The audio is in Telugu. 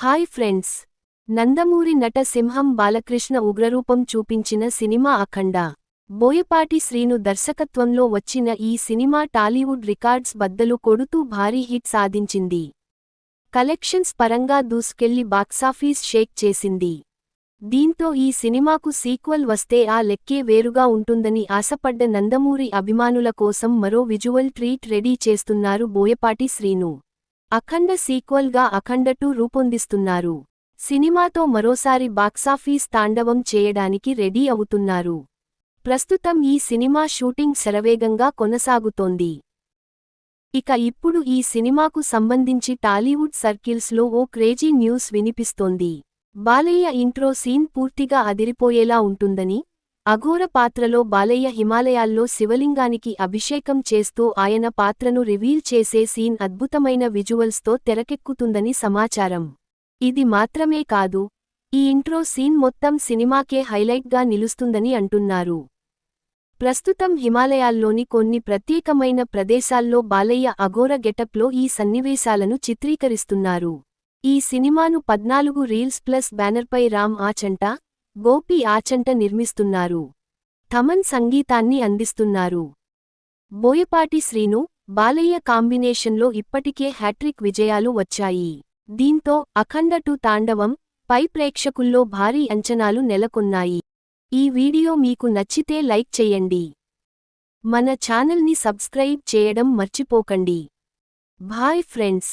Hi friends. నందమూరి నట సింహం బాలకృష్ణ ఉగ్రరూపం చూపించిన సినిమా అఖండ. బోయపాటి శ్రీను దర్శకత్వంలో వచ్చిన ఈ సినిమా టాలీవుడ్ రికార్డ్స్ బద్దలు కొడుతూ భారీ హిట్ సాధించింది. కలెక్షన్స్ పరంగా దూసుకెళ్లి బాక్సాఫీస్ షేక్ చేసింది. దీంతో ఈ సినిమాకు సీక్వెల్ వస్తే ఆ లెక్కే వేరుగా ఉంటుందని ఆశపడ్డ నందమూరి అభిమానుల కోసం మరో విజువల్ ట్రీట్ రెడీ చేస్తున్నారు బోయపాటి శ్రీను. అఖండ సీక్వెల్గా అఖండ 2 రూపొందిస్తున్నారు. సినిమాతో మరోసారి బాక్సాఫీస్ తాండవం చేయడానికి రెడీ అవుతున్నారు. ప్రస్తుతం ఈ సినిమా షూటింగ్ శరవేగంగా కొనసాగుతోంది. ఇక ఇప్పుడు ఈ సినిమాకు సంబంధించి టాలీవుడ్ సర్కిల్స్లో ఓ క్రేజీ న్యూస్ వినిపిస్తోంది. బాలయ్య ఇంట్రో సీన్ పూర్తిగా అదిరిపోయేలా ఉంటుందని, అఘోర పాత్రలో బాలయ్య హిమాలయాల్లో శివలింగానికి అభిషేకం చేస్తూ ఆయన పాత్రను రివీల్ చేసే సీన్ అద్భుతమైన విజువల్స్తో తెరకెక్కుతుందని సమాచారం. ఇది మాత్రమే కాదు, ఈ ఇంట్రో సీన్ మొత్తం సినిమాకే హైలైట్గా నిలుస్తుందని అంటున్నారు. ప్రస్తుతం హిమాలయాల్లోని కొన్ని ప్రత్యేకమైన ప్రదేశాల్లో బాలయ్య అఘోర గెటప్లో ఈ సన్నివేశాలను చిత్రీకరిస్తున్నారు. ఈ సినిమాను 14 రీల్స్ ప్లస్ బ్యానర్పై రామ్ ఆచంట, గోపి ఆచంట నిర్మిస్తున్నారు. థమన్ సంగీతాన్ని అందిస్తున్నారు. బోయపాటి శ్రీను, బాలయ్య కాంబినేషన్లో ఇప్పటికే హ్యాట్రిక్ విజయాలు వచ్చాయి. దీంతో అఖండ 2 తాండవం పై ప్రేక్షకుల్లో భారీ అంచనాలు నెలకొన్నాయి. ఈ వీడియో మీకు నచ్చితే లైక్ చేయండి. మన ఛానల్ని సబ్స్క్రైబ్ చేయడం మర్చిపోకండి. Bye friends.